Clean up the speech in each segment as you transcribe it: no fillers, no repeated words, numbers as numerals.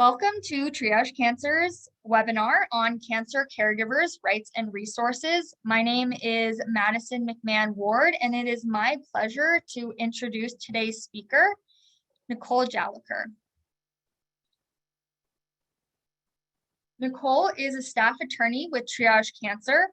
Welcome to Triage Cancer's webinar on cancer caregivers, rights, and resources. My name is Madison McMahon Ward, and it is my pleasure to introduce today's speaker, Nicole Jaliker. Nicole is a staff attorney with Triage Cancer.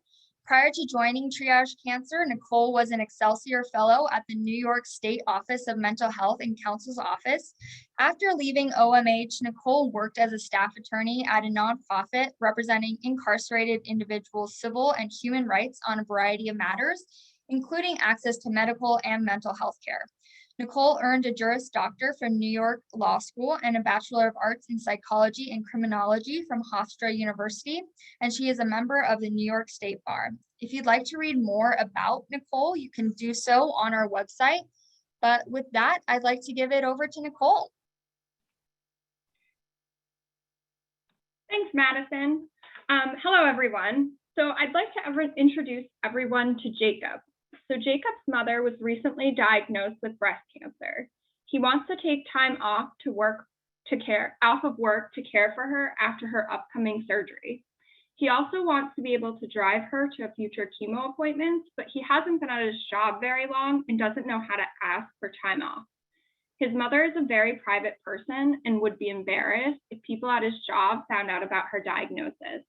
Prior to joining Triage Cancer, Nicole was an Excelsior Fellow at the New York State Office of Mental Health and Counsel's Office. After leaving OMH, Nicole worked as a staff attorney at a nonprofit representing incarcerated individuals' civil and human rights on a variety of matters, including access to medical and mental health care. Nicole earned a Juris Doctor from New York Law School and a Bachelor of Arts in Psychology and Criminology from Hofstra University, and she is a member of the New York State Bar. If you'd like to read more about Nicole, you can do so on our website. But with that, I'd like to give it over to Nicole. Thanks, Madison. Hello, everyone. So I'd like to introduce everyone to Jacob. So Jacob's mother was recently diagnosed with breast cancer. He wants to take time off of work to care for her after her upcoming surgery. He also wants to be able to drive her to future chemo appointments, but he hasn't been at his job very long and doesn't know how to ask for time off. His mother is a very private person and would be embarrassed if people at his job found out about her diagnosis.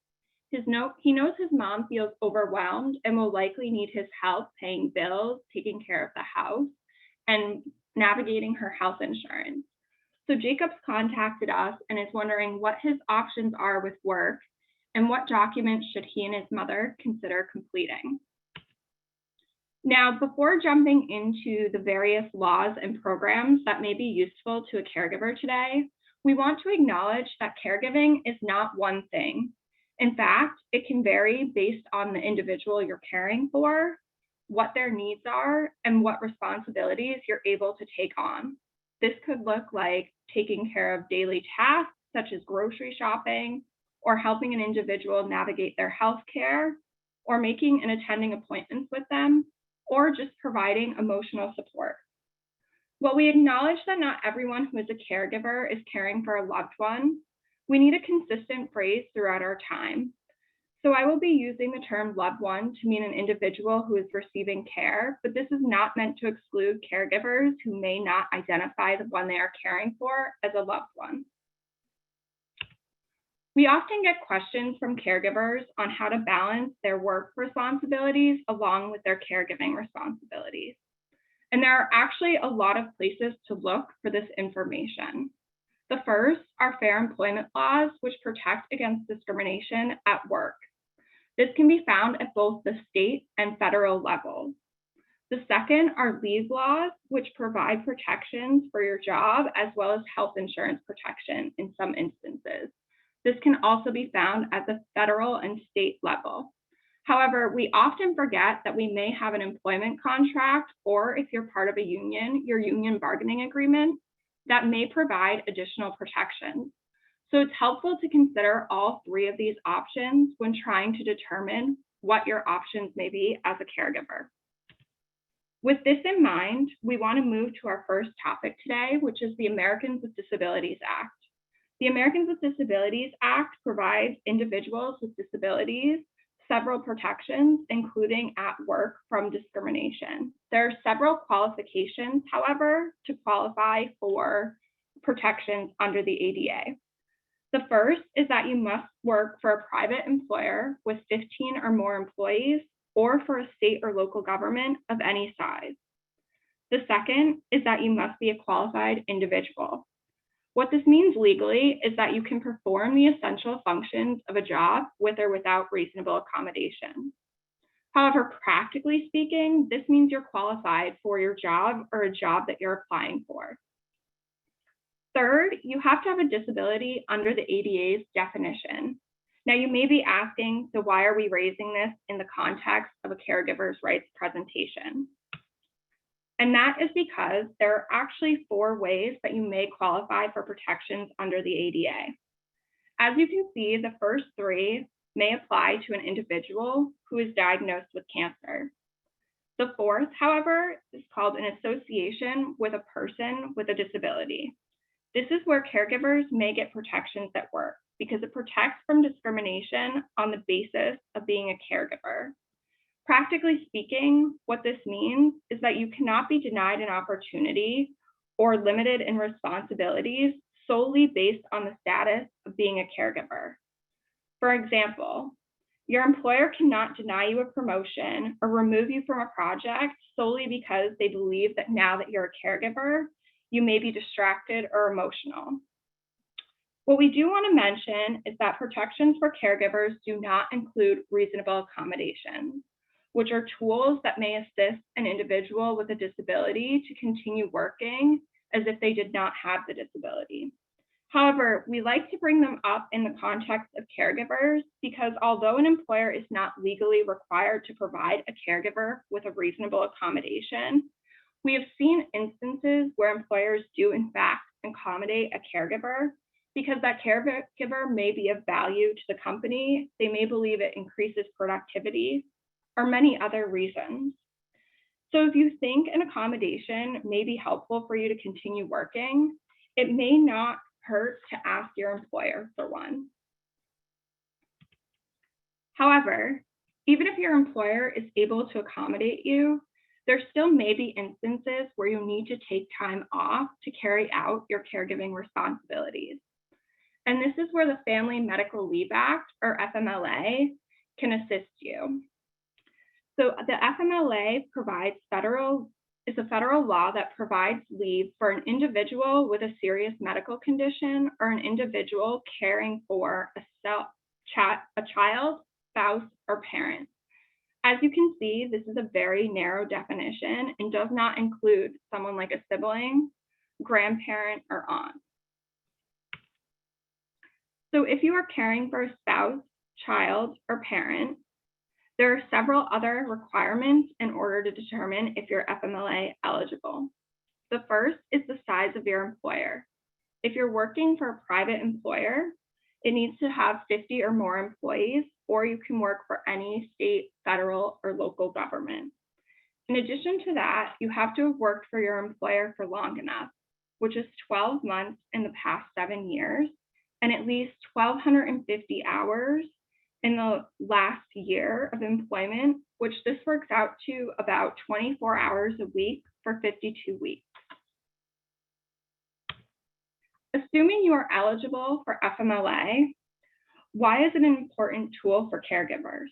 He knows his mom feels overwhelmed and will likely need his help paying bills, taking care of the house, and navigating her health insurance. So Jacob's contacted us and is wondering what his options are with work and what documents should he and his mother consider completing. Now, before jumping into the various laws and programs that may be useful to a caregiver today, we want to acknowledge that caregiving is not one thing. In fact, it can vary based on the individual you're caring for, what their needs are, and what responsibilities you're able to take on. This could look like taking care of daily tasks, such as grocery shopping, or helping an individual navigate their health care, or making and attending appointments with them, or just providing emotional support. While we acknowledge that not everyone who is a caregiver is caring for a loved one, we need a consistent phrase throughout our time. So I will be using the term loved one to mean an individual who is receiving care, but this is not meant to exclude caregivers who may not identify the one they are caring for as a loved one. We often get questions from caregivers on how to balance their work responsibilities along with their caregiving responsibilities. And there are actually a lot of places to look for this information. The first are fair employment laws, which protect against discrimination at work. This can be found at both the state and federal levels. The second are leave laws, which provide protections for your job as well as health insurance protection in some instances. This can also be found at the federal and state level. However, we often forget that we may have an employment contract, or if you're part of a union, your union bargaining agreement, that may provide additional protections. So it's helpful to consider all three of these options when trying to determine what your options may be as a caregiver. With this in mind, we want to move to our first topic today, which is the Americans with Disabilities Act. The Americans with Disabilities Act provides individuals with disabilities several protections, including at work from discrimination. There are several qualifications, however, to qualify for protections under the ADA. The first is that you must work for a private employer with 15 or more employees, or for a state or local government of any size. The second is that you must be a qualified individual. What this means legally is that you can perform the essential functions of a job with or without reasonable accommodation. However, practically speaking, this means you're qualified for your job or a job that you're applying for. Third, you have to have a disability under the ADA's definition. Now, you may be asking, so why are we raising this in the context of a caregiver's rights presentation? And that is because there are actually 4 ways that you may qualify for protections under the ADA. As you can see, the first 3 may apply to an individual who is diagnosed with cancer. The fourth, however, is called an association with a person with a disability. This is where caregivers may get protections at work because it protects from discrimination on the basis of being a caregiver. Practically speaking, what this means is that you cannot be denied an opportunity or limited in responsibilities solely based on the status of being a caregiver. For example, your employer cannot deny you a promotion or remove you from a project solely because they believe that now that you're a caregiver, you may be distracted or emotional. What we do want to mention is that protections for caregivers do not include reasonable accommodations, which are tools that may assist an individual with a disability to continue working as if they did not have the disability. However, we like to bring them up in the context of caregivers because although an employer is not legally required to provide a caregiver with a reasonable accommodation, we have seen instances where employers do in fact accommodate a caregiver because that caregiver may be of value to the company, they may believe it increases productivity, or many other reasons. So if you think an accommodation may be helpful for you to continue working, it may not hurt to ask your employer for one. However, even if your employer is able to accommodate you, there still may be instances where you need to take time off to carry out your caregiving responsibilities. And this is where the Family Medical Leave Act, or FMLA, can assist you. So the FMLA is a federal law that provides leave for an individual with a serious medical condition or an individual caring for a child, spouse, or parent. As you can see, this is a very narrow definition and does not include someone like a sibling, grandparent, or aunt. So if you are caring for a spouse, child, or parent, there are several other requirements in order to determine if you're FMLA eligible. The first is the size of your employer. If you're working for a private employer, it needs to have 50 or more employees, or you can work for any state, federal, or local government. In addition to that, you have to have worked for your employer for long enough, which is 12 months in the past 7 years, and at least 1,250 hours in the last year of employment, which this works out to about 24 hours a week for 52 weeks. Assuming you are eligible for FMLA, why is it an important tool for caregivers?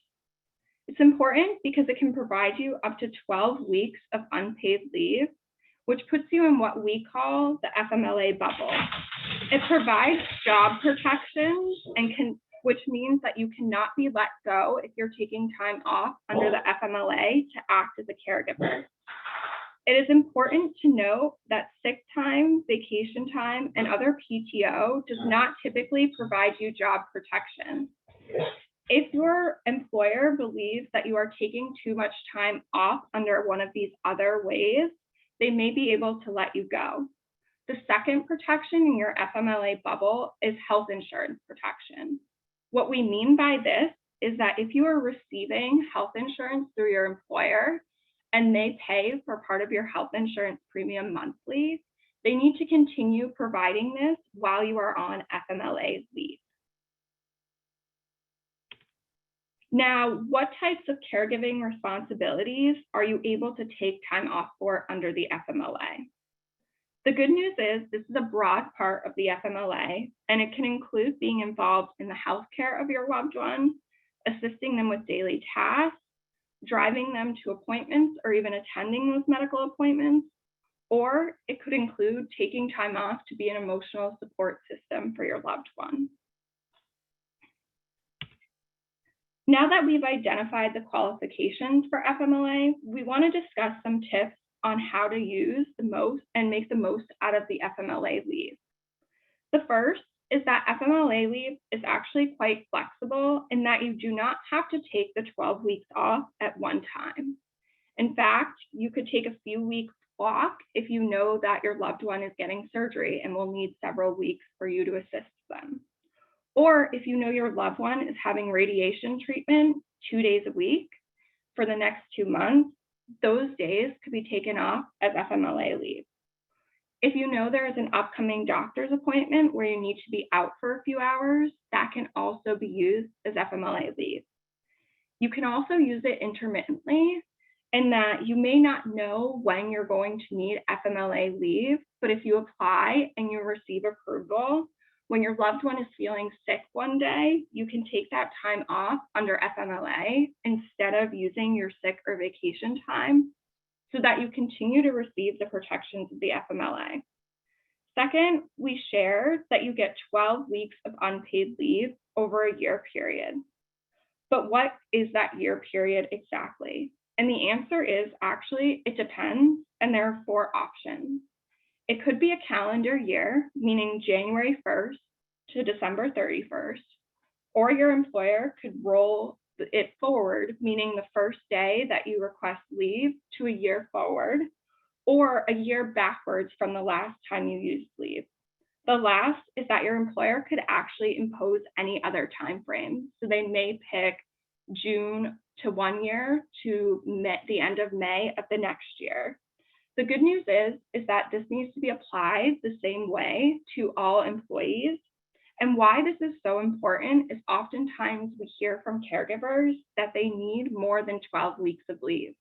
It's important because it can provide you up to 12 weeks of unpaid leave, which puts you in what we call the FMLA bubble. It provides job protections which means that you cannot be let go if you're taking time off under the FMLA to act as a caregiver. It is important to note that sick time, vacation time, and other PTO does not typically provide you job protection. If your employer believes that you are taking too much time off under one of these other ways, they may be able to let you go. The second protection in your FMLA bubble is health insurance protection. What we mean by this is that if you are receiving health insurance through your employer and they pay for part of your health insurance premium monthly, they need to continue providing this while you are on FMLA leave. Now, what types of caregiving responsibilities are you able to take time off for under the FMLA? The good news is this is a broad part of the FMLA, and it can include being involved in the healthcare of your loved one, assisting them with daily tasks, driving them to appointments or even attending those medical appointments, or it could include taking time off to be an emotional support system for your loved one. Now that we've identified the qualifications for FMLA, we want to discuss some tips on how to use the most and make the most out of the FMLA leave. The first is that FMLA leave is actually quite flexible in that you do not have to take the 12 weeks off at one time. In fact, you could take a few weeks block if you know that your loved one is getting surgery and will need several weeks for you to assist them. Or if you know your loved one is having radiation treatment 2 days a week for the next 2 months, those days could be taken off as FMLA leave. If you know there is an upcoming doctor's appointment where you need to be out for a few hours, that can also be used as FMLA leave. You can also use it intermittently in that you may not know when you're going to need FMLA leave, but if you apply and you receive approval, when your loved one is feeling sick one day, you can take that time off under FMLA instead of using your sick or vacation time so that you continue to receive the protections of the FMLA. Second, we shared that you get 12 weeks of unpaid leave over a year period. But what is that year period exactly? And the answer is actually, it depends, and there are 4 options. It could be a calendar year, meaning January 1st to December 31st, or your employer could roll it forward, meaning the first day that you request leave to a year forward, or a year backwards from the last time you used leave. The last is that your employer could actually impose any other time frame. So they may pick June to 1 year to the end of May of the next year. The good news is that this needs to be applied the same way to all employees. And why this is so important is oftentimes we hear from caregivers that they need more than 12 weeks of leave.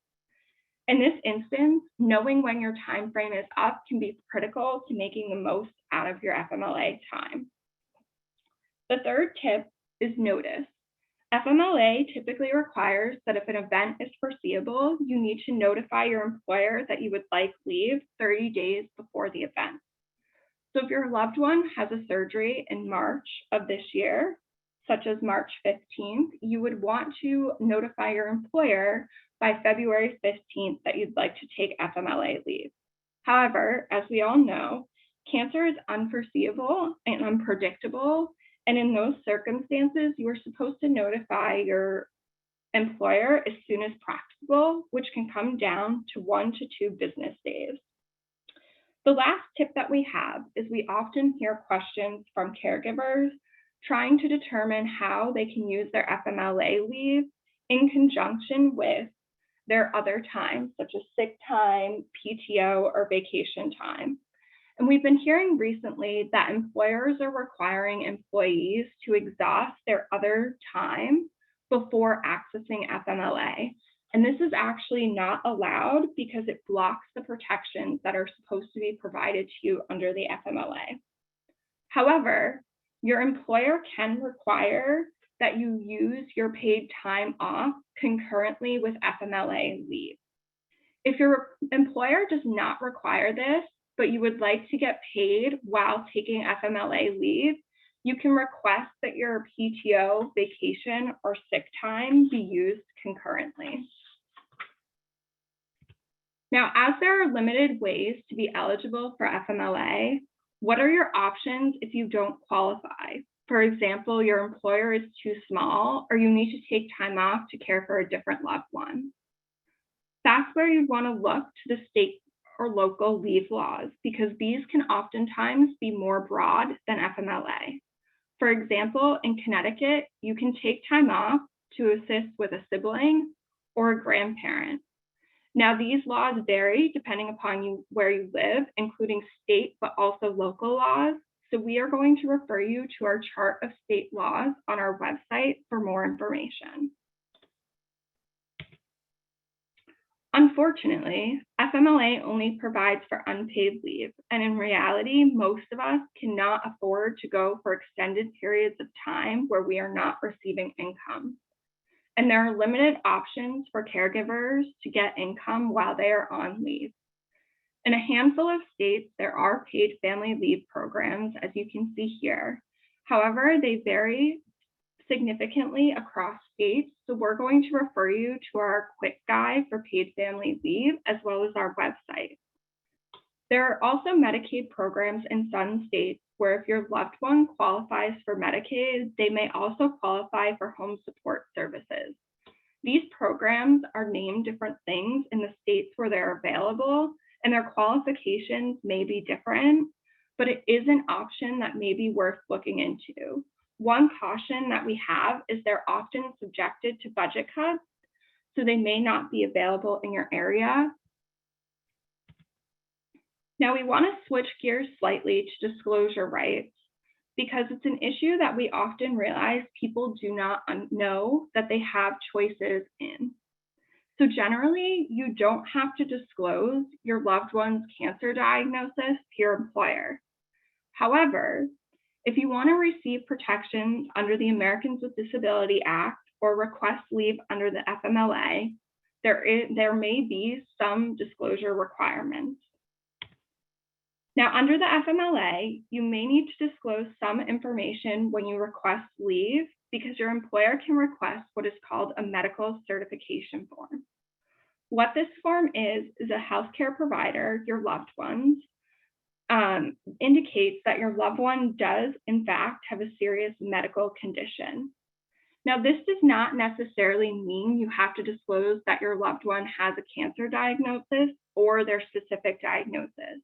In this instance, knowing when your time frame is up can be critical to making the most out of your FMLA time. The third tip is notice. FMLA typically requires that if an event is foreseeable, you need to notify your employer that you would like leave 30 days before the event. So if your loved one has a surgery in March of this year, such as March 15th, you would want to notify your employer by February 15th that you'd like to take FMLA leave. However, as we all know, cancer is unforeseeable and unpredictable, and in those circumstances, you are supposed to notify your employer as soon as practicable, which can come down to 1 to 2 business days. The last tip that we have is we often hear questions from caregivers trying to determine how they can use their FMLA leave in conjunction with their other time, such as sick time, PTO, or vacation time. And we've been hearing recently that employers are requiring employees to exhaust their other time before accessing FMLA. And this is actually not allowed because it blocks the protections that are supposed to be provided to you under the FMLA. However, your employer can require that you use your paid time off concurrently with FMLA leave. If your employer does not require this, but you would like to get paid while taking FMLA leave, you can request that your PTO, vacation, or sick time be used concurrently. Now, as there are limited ways to be eligible for FMLA, what are your options if you don't qualify? For example, your employer is too small, or you need to take time off to care for a different loved one. That's where you'd want to look to the state or local leave laws, because these can oftentimes be more broad than FMLA. For example, in Connecticut, you can take time off to assist with a sibling or a grandparent. Now, these laws vary depending upon where you live, including state, but also local laws. So we are going to refer you to our chart of state laws on our website for more information. Unfortunately, FMLA only provides for unpaid leave, and in reality, most of us cannot afford to go for extended periods of time where we are not receiving income. And there are limited options for caregivers to get income while they are on leave. In a handful of states, there are paid family leave programs, as you can see here. However, they vary significantly across states, so we're going to refer you to our quick guide for paid family leave, as well as our website. There are also Medicaid programs in some states where if your loved one qualifies for Medicaid, they may also qualify for home support services. These programs are named different things in the states where they're available, and their qualifications may be different, but it is an option that may be worth looking into. One caution that we have is they're often subjected to budget cuts, so they may not be available in your area. Now we want to switch gears slightly to disclosure rights because it's an issue that we often realize people do not know that they have choices in. So generally, you don't have to disclose your loved one's cancer diagnosis to your employer. However, if you want to receive protections under the Americans with Disability Act or request leave under the FMLA, there may be some disclosure requirements. Now, under the FMLA, you may need to disclose some information when you request leave because your employer can request what is called a medical certification form. What this form is a healthcare provider, your loved ones, indicates that your loved one does, in fact, have a serious medical condition. Now, this does not necessarily mean you have to disclose that your loved one has a cancer diagnosis or their specific diagnosis.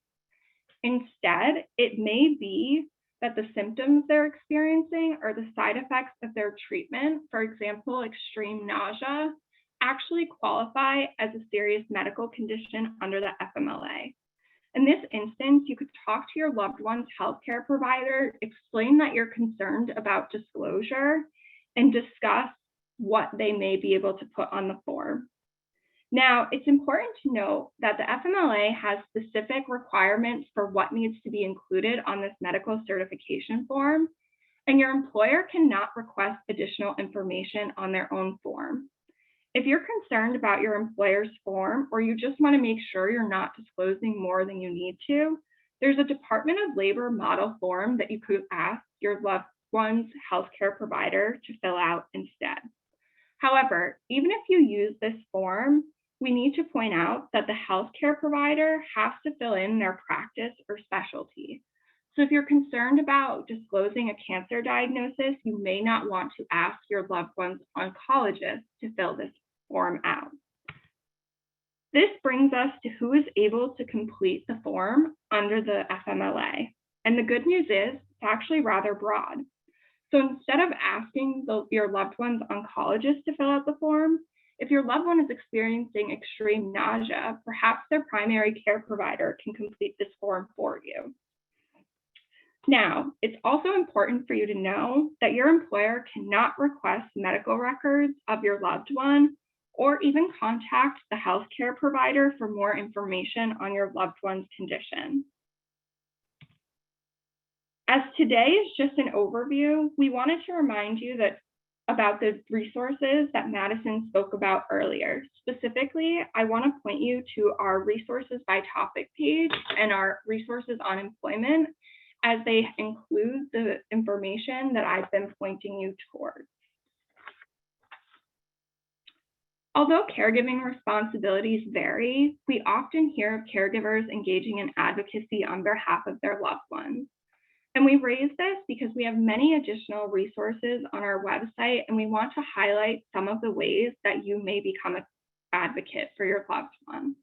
Instead, it may be that the symptoms they're experiencing or the side effects of their treatment, for example, extreme nausea, actually qualify as a serious medical condition under the FMLA. In this instance, you could talk to your loved one's healthcare provider, explain that you're concerned about disclosure, and discuss what they may be able to put on the form. Now, it's important to note that the FMLA has specific requirements for what needs to be included on this medical certification form, and your employer cannot request additional information on their own form. If you're concerned about your employer's form, or you just want to make sure you're not disclosing more than you need to, there's a Department of Labor model form that you could ask your loved one's healthcare provider to fill out instead. However, even if you use this form, we need to point out that the healthcare provider has to fill in their practice or specialty. So if you're concerned about disclosing a cancer diagnosis, you may not want to ask your loved one's oncologist to fill this form out. This brings us to who is able to complete the form under the FMLA. And the good news is it's actually rather broad. So instead of asking your loved one's oncologist to fill out the form, if your loved one is experiencing extreme nausea, perhaps their primary care provider can complete this form for you. Now, it's also important for you to know that your employer cannot request medical records of your loved one or even contact the healthcare provider for more information on your loved one's condition. As today is just an overview, we wanted to remind you about the resources that Madison spoke about earlier. Specifically, I want to point you to our resources by topic page and our resources on employment, as they include the information that I've been pointing you towards. Although caregiving responsibilities vary, we often hear of caregivers engaging in advocacy on behalf of their loved ones. And we raise this because we have many additional resources on our website, and we want to highlight some of the ways that you may become an advocate for your loved one.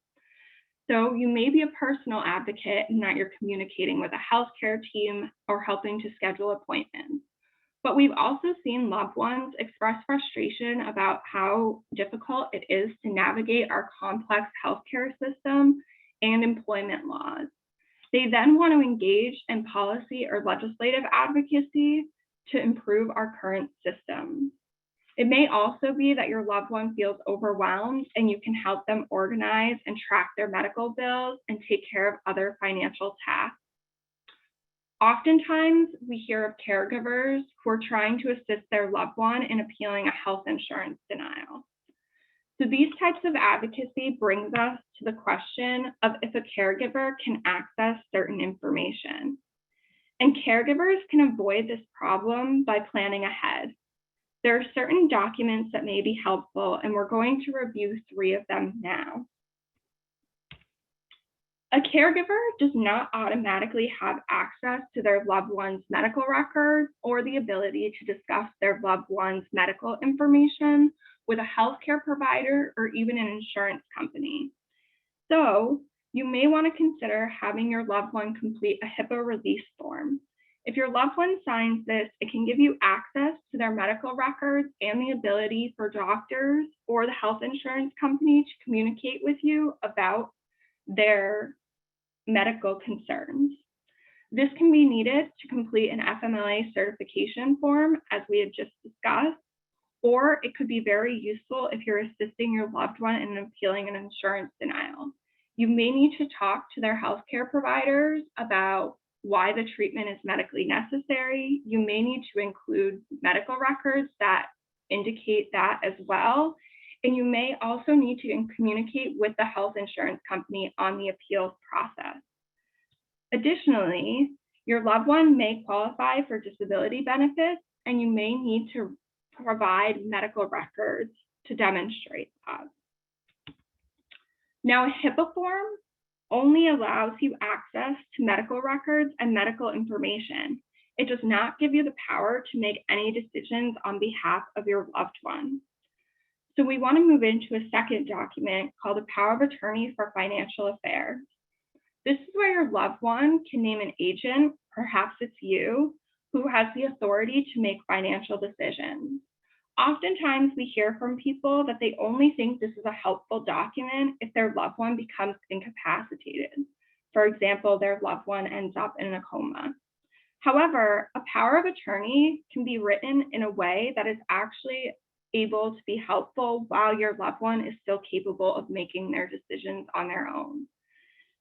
So you may be a personal advocate in that you're communicating with a healthcare team or helping to schedule appointments. But we've also seen loved ones express frustration about how difficult it is to navigate our complex healthcare system and employment laws. They then want to engage in policy or legislative advocacy to improve our current system. It may also be that your loved one feels overwhelmed and you can help them organize and track their medical bills and take care of other financial tasks. Oftentimes, we hear of caregivers who are trying to assist their loved one in appealing a health insurance denial. So these types of advocacy brings us to the question of if a caregiver can access certain information. And caregivers can avoid this problem by planning ahead. There are certain documents that may be helpful, and we're going to review 3 of them now. A caregiver does not automatically have access to their loved one's medical records or the ability to discuss their loved one's medical information with a healthcare provider or even an insurance company. So you may want to consider having your loved one complete a HIPAA release form. If your loved one signs this, it can give you access to their medical records and the ability for doctors or the health insurance company to communicate with you about their medical concerns. This can be needed to complete an FMLA certification form, as we had just discussed, or it could be very useful if you're assisting your loved one in appealing an insurance denial. You may need to talk to their healthcare providers about why the treatment is medically necessary. You may need to include medical records that indicate that as well. And you may also need to communicate with the health insurance company on the appeals process. Additionally, your loved one may qualify for disability benefits, and you may need to provide medical records to demonstrate that. Now, a HIPAA form only allows you access to medical records and medical information. It does not give you the power to make any decisions on behalf of your loved one. So we want to move into a second document called a power of attorney for financial affairs. This is where your loved one can name an agent, perhaps it's you, who has the authority to make financial decisions. Oftentimes we hear from people that they only think this is a helpful document if their loved one becomes incapacitated. For example, their loved one ends up in a coma. However, a power of attorney can be written in a way that is actually able to be helpful while your loved one is still capable of making their decisions on their own.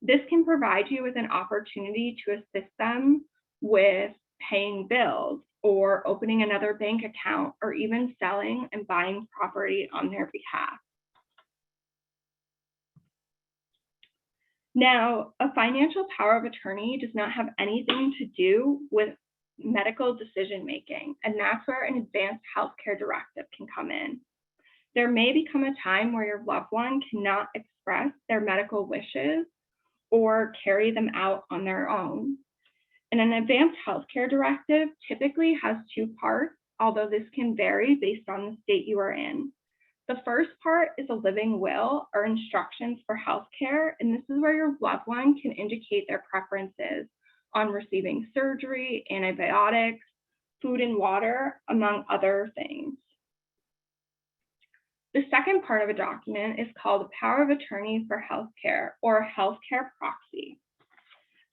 This can provide you with an opportunity to assist them with paying bills or opening another bank account or even selling and buying property on their behalf. Now, a financial power of attorney does not have anything to do with medical decision-making, and that's where an advanced healthcare directive can come in. There may become a time where your loved one cannot express their medical wishes or carry them out on their own. And an advanced healthcare directive typically has two parts, although this can vary based on the state you are in. The first part is a living will or instructions for healthcare, and this is where your loved one can indicate their preferences on receiving surgery, antibiotics, food and water, among other things. The second part of a document is called a power of attorney for healthcare or a healthcare proxy.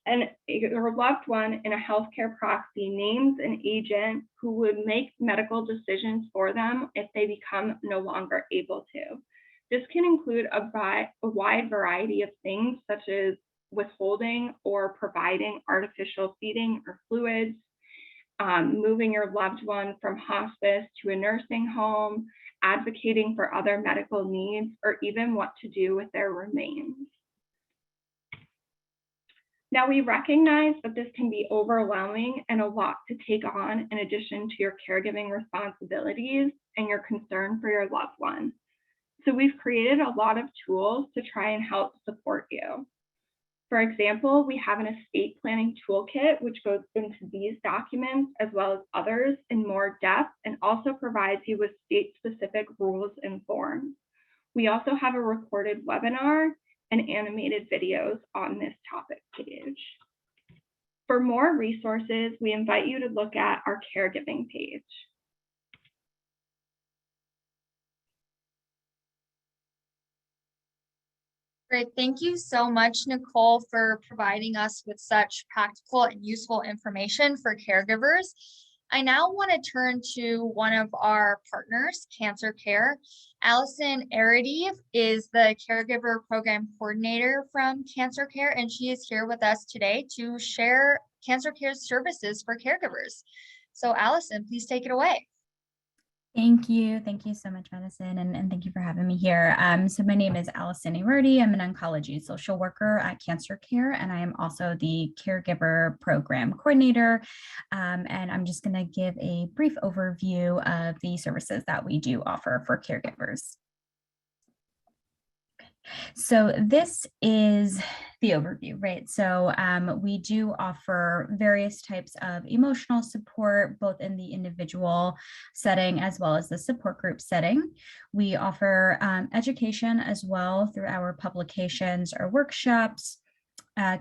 And your loved one in a healthcare proxy names an agent who would make medical decisions for them if they become no longer able to. This can include a wide variety of things, such as withholding or providing artificial feeding or fluids, moving your loved one from hospice to a nursing home, advocating for other medical needs, or even what to do with their remains. Now, we recognize that this can be overwhelming and a lot to take on in addition to your caregiving responsibilities and your concern for your loved one. So we've created a lot of tools to try and help support you. For example, we have an estate planning toolkit, which goes into these documents as well as others in more depth and also provides you with state-specific rules and forms. We also have a recorded webinar and animated videos on this topic page. For more resources, we invite you to look at our caregiving page. Great. Thank you so much, Nicole, for providing us with such practical and useful information for caregivers. I now want to turn to one of our partners, Cancer Care. Allison Eredive is the Caregiver Program Coordinator from Cancer Care, and she is here with us today to share Cancer Care's services for caregivers. So Allison, please take it away. Thank you. Thank you so much, Madison, and thank you for having me here. So my name is Allison Eredive. I'm an oncology social worker at Cancer Care, and I am also the Caregiver Program Coordinator. And I'm just going to give a brief overview of the services that we do offer for caregivers. So this is the overview, right? So we do offer various types of emotional support, both in the individual setting as well as the support group setting. We offer education as well through our publications or workshops,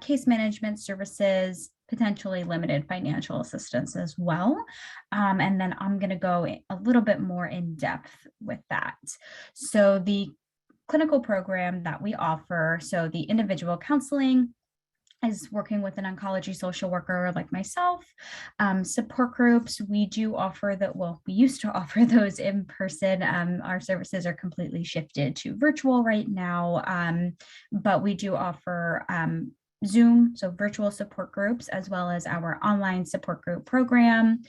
case management services, potentially limited financial assistance as well. And then I'm going to go a little bit more in depth with that. So the clinical program that we offer, so the individual counseling is working with an oncology social worker like myself. Support groups, we do offer that, well, we used to offer those in person. Our services are completely shifted to virtual right now, but we do offer Zoom, so virtual support groups, as well as our online support group program.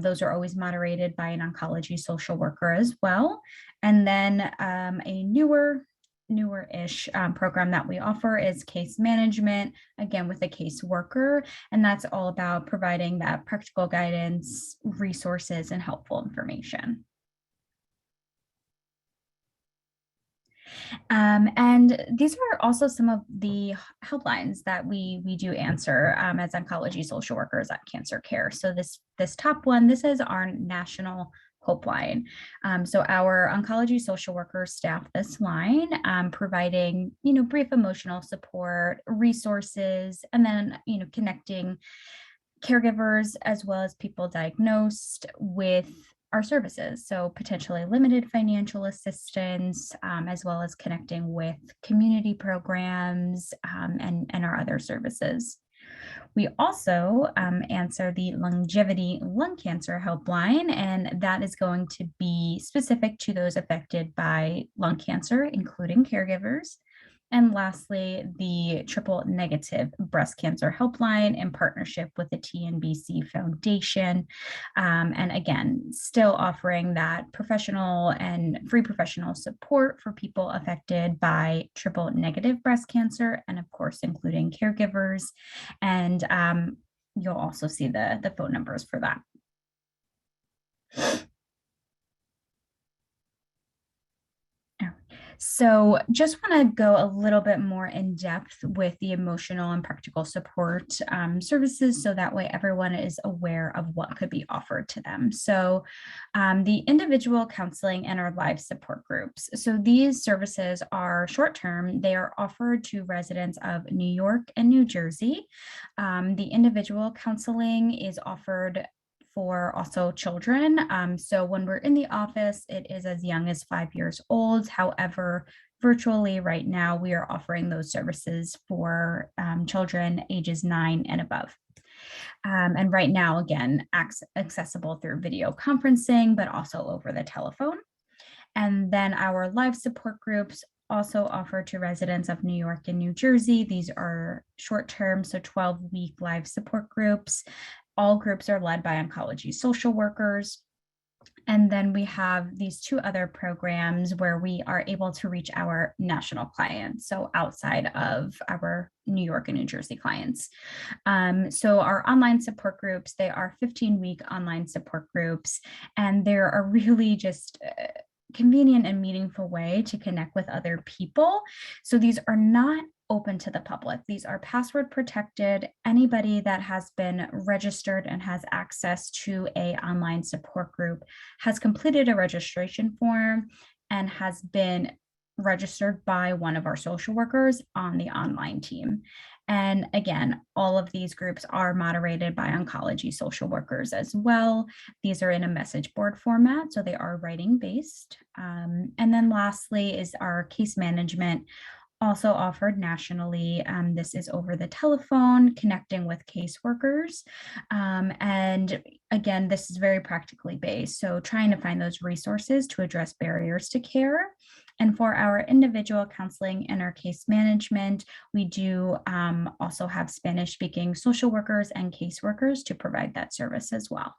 Those are always moderated by an oncology social worker as well. And then a newer-ish program that we offer is case management, again with a caseworker, and that's all about providing that practical guidance, resources, and helpful information. And these are also some of the helplines that we do answer as oncology social workers at Cancer Care. So this top one, this is our national helpline. So our oncology social workers staff this line, providing, brief emotional support, resources, and then, connecting caregivers as well as people diagnosed with our services. So potentially limited financial assistance, as well as connecting with community programs and our other services. We also answer the longevity lung cancer helpline, and that is going to be specific to those affected by lung cancer, including caregivers. And lastly, the triple negative breast cancer helpline in partnership with the TNBC Foundation. And again, still offering that professional and free professional support for people affected by triple negative breast cancer, and of course, including caregivers. And you'll also see the phone numbers for that. So just want to go a little bit more in depth with the emotional and practical support services, so that way everyone is aware of what could be offered to them. So the individual counseling and our live support groups. So these services are short-term. They are offered to residents of New York and New Jersey. The individual counseling is offered for also children. So when we're in the office, it is as young as 5 years old. However, virtually right now, we are offering those services for children ages 9 and above. And right now, again, accessible through video conferencing, but also over the telephone. And then our live support groups also offered to residents of New York and New Jersey. These are short-term, so 12-week live support groups. All groups are led by oncology social workers. And then we have these two other programs where we are able to reach our national clients, so outside of our New York and New Jersey clients. So our online support groups, they are 15-week online support groups, and they're a really just convenient and meaningful way to connect with other people. So these are not open to the public. These are password protected. Anybody that has been registered and has access to an online support group has completed a registration form and has been registered by one of our social workers on the online team. And again, all of these groups are moderated by oncology social workers as well. These are in a message board format, so they are writing based. And then lastly is our case management, also offered nationally. This is over the telephone, connecting with caseworkers. And again, this is very practically based. So trying to find those resources to address barriers to care. And for our individual counseling and our case management, we do also have Spanish speaking social workers and caseworkers to provide that service as well.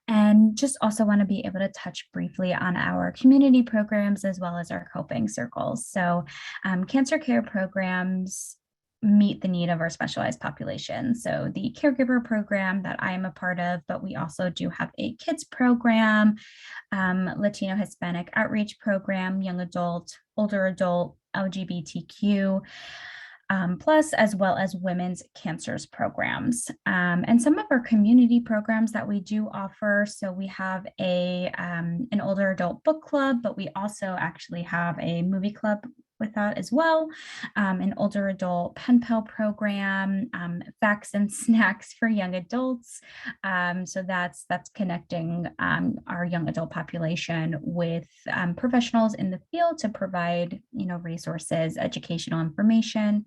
And just also want to be able to touch briefly on our community programs as well as our coping circles. So cancer care programs meet the need of our specialized population. So the caregiver program that I am a part of, but we also do have a kids program, Latino Hispanic outreach program, young adult, older adult, LGBTQ, plus, as well as women's cancers programs. And some of our community programs that we do offer. So we have an older adult book club, but we also actually have a movie club with that as well. An older adult pen pal program, facts and snacks for young adults. So that's connecting our young adult population with professionals in the field to provide, resources, educational information.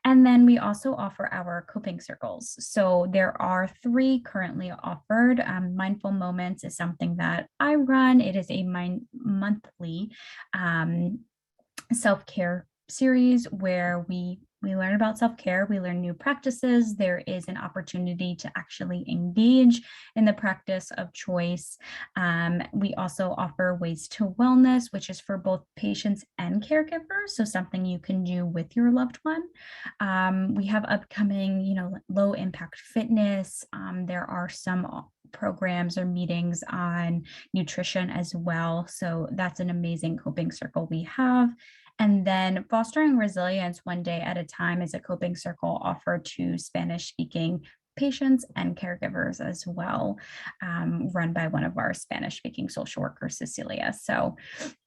And then we also offer our coping circles. So there are 3 currently offered. Mindful Moments is something that I run. It is a monthly self-care series where we learn about self-care, we learn new practices. There is an opportunity to actually engage in the practice of choice. We also offer Ways to Wellness, which is for both patients and caregivers, so something you can do with your loved one. We have upcoming, low impact fitness. There are some programs or meetings on nutrition as well. So that's an amazing coping circle we have. And then Fostering Resilience One Day at a Time is a coping circle offered to Spanish-speaking patients and caregivers as well, run by one of our Spanish-speaking social workers, Cecilia. So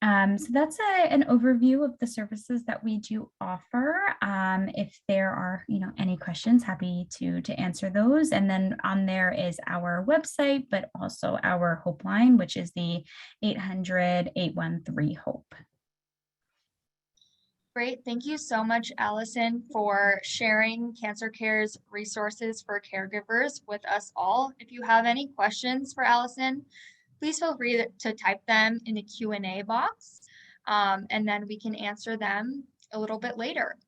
that's an overview of the services that we do offer. If there are, any questions, happy to answer those. And then on there is our website, but also our Hope line, which is the 800-813-HOPE. Great. Thank you so much, Allison, for sharing Cancer Care's resources for caregivers with us all. If you have any questions for Allison, please feel free to type them in the Q&A box, and then we can answer them a little bit later.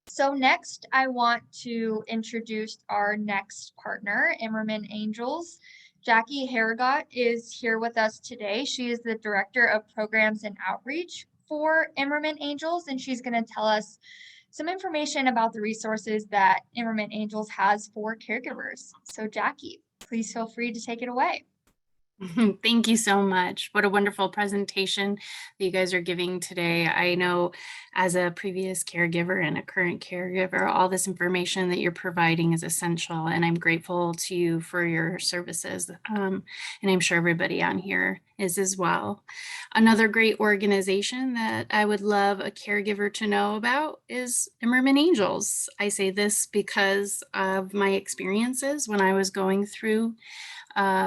So next, I want to introduce our next partner, Immerman Angels. Jackie Harrigot is here with us today. She is the Director of Programs and Outreach for Immerman Angels, and she's going to tell us some information about the resources that Immerman Angels has for caregivers. So Jackie, please feel free to take it away. Thank you so much. What a wonderful presentation that you guys are giving today. I know as a previous caregiver and a current caregiver, all this information that you're providing is essential, and I'm grateful to you for your services. And I'm sure everybody on here is as well. Another great organization that I would love a caregiver to know about is Immerman Angels. I say this because of my experiences when I was going through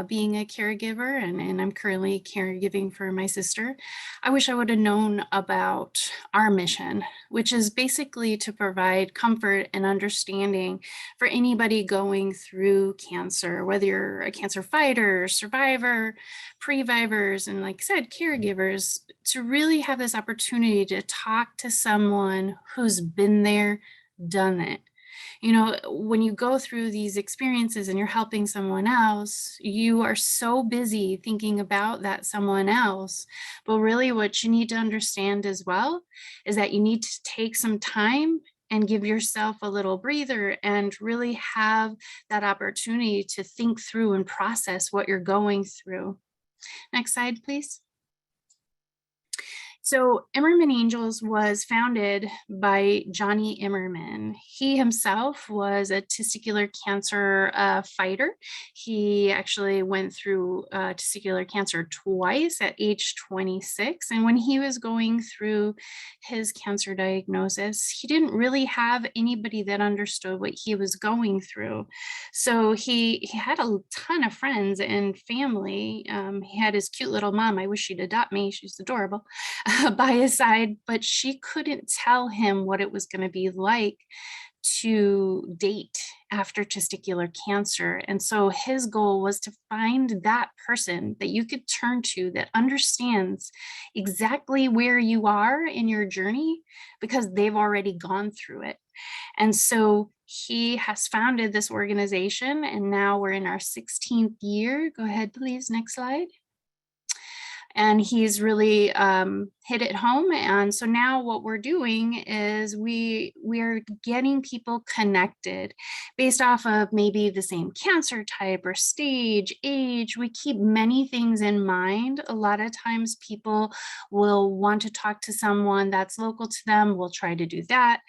being a caregiver, and I'm currently caregiving for my sister. I wish I would have known about our mission, which is basically to provide comfort and understanding for anybody going through cancer, whether you're a cancer fighter, survivor, previvors, and like I said, caregivers, to really have this opportunity to talk to someone who's been there, done it. When you go through these experiences and you're helping someone else, you are so busy thinking about that someone else. But really what you need to understand as well is that you need to take some time and give yourself a little breather and really have that opportunity to think through and process what you're going through. Next slide, please. So Immerman Angels was founded by Johnny Immerman. He himself was a testicular cancer fighter. He actually went through testicular cancer twice at age 26. And when he was going through his cancer diagnosis, he didn't really have anybody that understood what he was going through. So he had a ton of friends and family. He had his cute little mom. I wish she'd adopt me. She's adorable. By his side, but she couldn't tell him what it was going to be like to date after testicular cancer. And so his goal was to find that person that you could turn to that understands exactly where you are in your journey because they've already gone through it. And so he has founded this organization, and now we're in our 16th year. Go ahead, please. Next slide. And he's really hit it home. And so now what we're doing is we're getting people connected based off of maybe the same cancer type or stage, age. We keep many things in mind. A lot of times people will want to talk to someone that's local to them. We'll try to do that.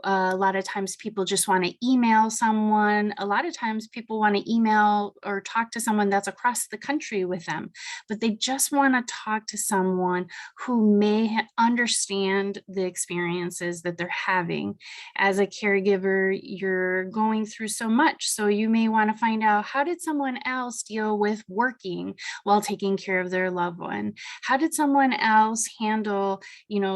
A lot of times people just want to email someone. A lot of times people want to email or talk to someone that's across the country with them, but they just want to talk to someone who may understand the experiences that they're having. As a caregiver, you're going through so much. So you may want to find out, how did someone else deal with working while taking care of their loved one? How did someone else handle,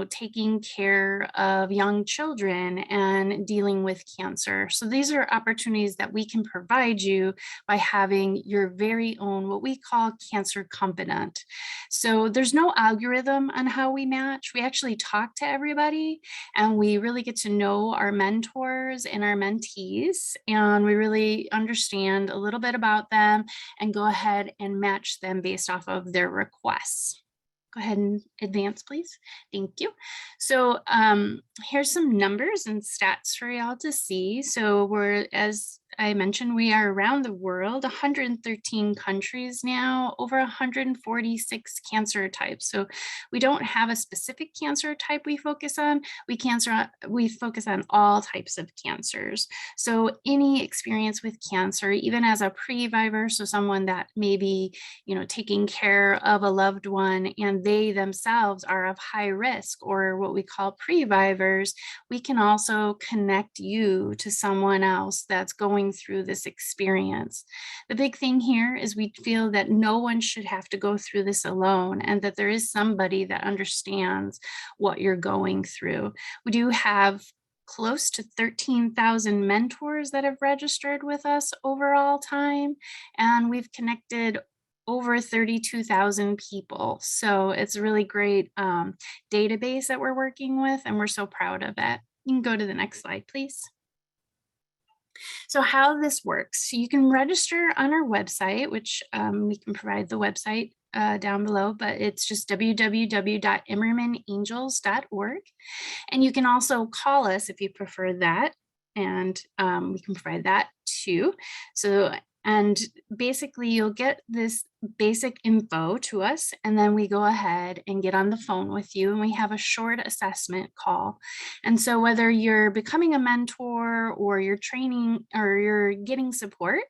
taking care of young children and dealing with cancer? So these are opportunities that we can provide you by having your very own, what we call cancer confidant. So there's no algorithm on how we match. We actually talk to everybody, and we really get to know our mentors and our mentees, and we really understand a little bit about them and go ahead and match them based off of their requests. Go ahead and advance, please. Thank you. So here's some numbers and stats for y'all to see. So we're, as I mentioned, we are around the world, 113 countries now, over 146 cancer types. So we don't have a specific cancer type we focus on. We focus on all types of cancers. So any experience with cancer, even as a pre-viver, so someone that may be, taking care of a loved one and they themselves are of high risk, or what we call pre-vivers, we can also connect you to someone else that's going through this experience. The big thing here is we feel that no one should have to go through this alone, and that there is somebody that understands what you're going through. We do have close to 13,000 mentors that have registered with us overall time, and we've connected over 32,000 people. So it's a really great database that we're working with, and we're so proud of it. You can go to the next slide, please. So how this works, so you can register on our website, which we can provide the website down below, but it's just www.immermanangels.org. And you can also call us if you prefer that, and we can provide that too. So, and basically you'll get this basic info to us, and then we go ahead and get on the phone with you, and we have a short assessment call. And so whether you're becoming a mentor or you're training or you're getting support,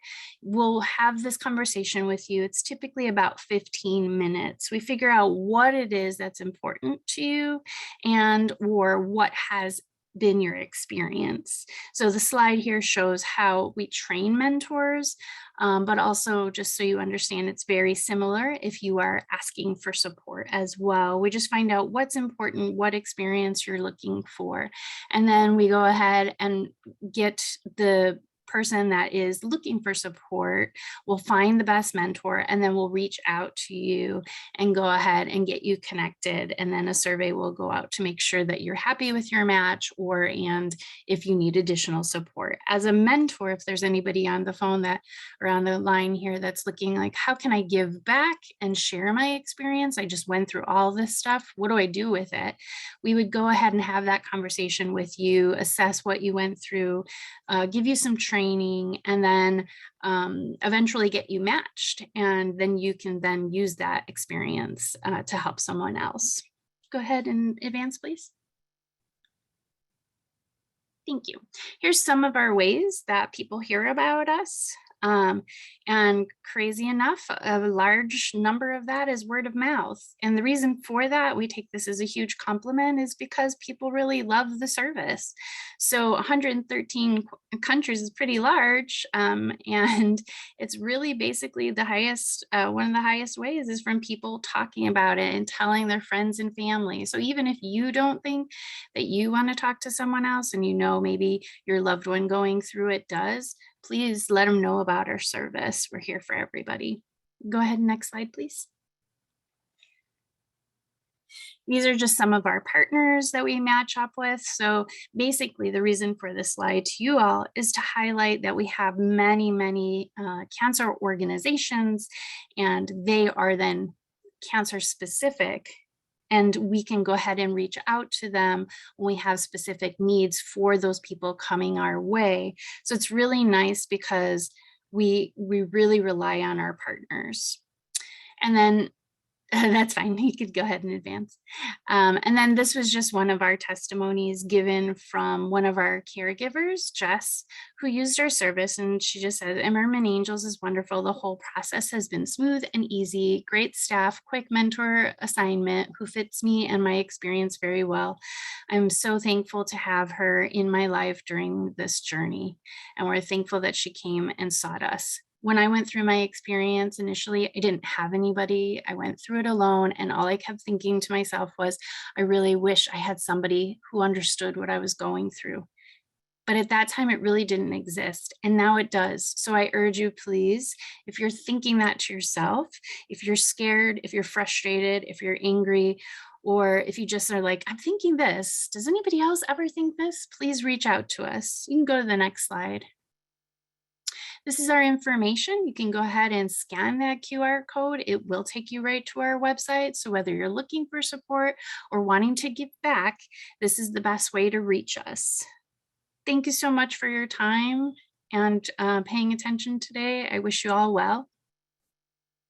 we'll have this conversation with you. It's typically about 15 minutes. We figure out what it is that's important to you, and or what has been your experience. So the slide here shows how we train mentors, but also just so you understand, it's very similar if you are asking for support as well. We just find out what's important, what experience you're looking for, and then we go ahead and get the person that is looking for support. We'll find the best mentor, and then we'll reach out to you and go ahead and get you connected. And then a survey will go out to make sure that you're happy with your match, and if you need additional support. As a mentor, if there's anybody on the phone that or on the line here that's looking like, how can I give back and share my experience? I just went through all this stuff. What do I do with it? We would go ahead and have that conversation with you, assess what you went through, give you some training, and then eventually get you matched. And then you can then use that experience to help someone else. Go ahead and advance, please. Thank you. Here's some of our ways that people hear about us. And crazy enough, a large number of that is word of mouth. And the reason for that, we take this as a huge compliment, is because people really love the service. So 113 countries is pretty large. And it's really basically the highest, one of the highest ways is from people talking about it and telling their friends and family. So even if you don't think that you want to talk to someone else, and maybe your loved one going through it does, please let them know about our service. We're here for everybody. Go ahead, next slide, please. These are just some of our partners that we match up with. So basically the reason for this slide to you all is to highlight that we have many cancer organizations, and they are then cancer specific. And we can go ahead and reach out to them when we have specific needs for those people coming our way. So it's really nice because we really rely on our partners. And then That's fine. You could go ahead and advance. And then this was just one of our testimonies given from one of our caregivers, Jess, who used our service. And she just said, Immerman Angels is wonderful. The whole process has been smooth and easy. Great staff, quick mentor assignment who fits me and my experience very well. I'm so thankful to have her in my life during this journey. And we're thankful that she came and sought us. When I went through my experience initially, I didn't have anybody. I went through it alone. And all I kept thinking to myself was, I really wish I had somebody who understood what I was going through. But at that time, it really didn't exist. And now it does. So I urge you, please, if you're thinking that to yourself, if you're scared, if you're frustrated, if you're angry, or if you just are like, I'm thinking this, does anybody else ever think this? Please reach out to us. You can go to the next slide. This is our information. You can go ahead and scan that QR code. It will take you right to our website. So whether you're looking for support or wanting to give back, this is the best way to reach us. Thank you so much for your time and paying attention today. I wish you all well.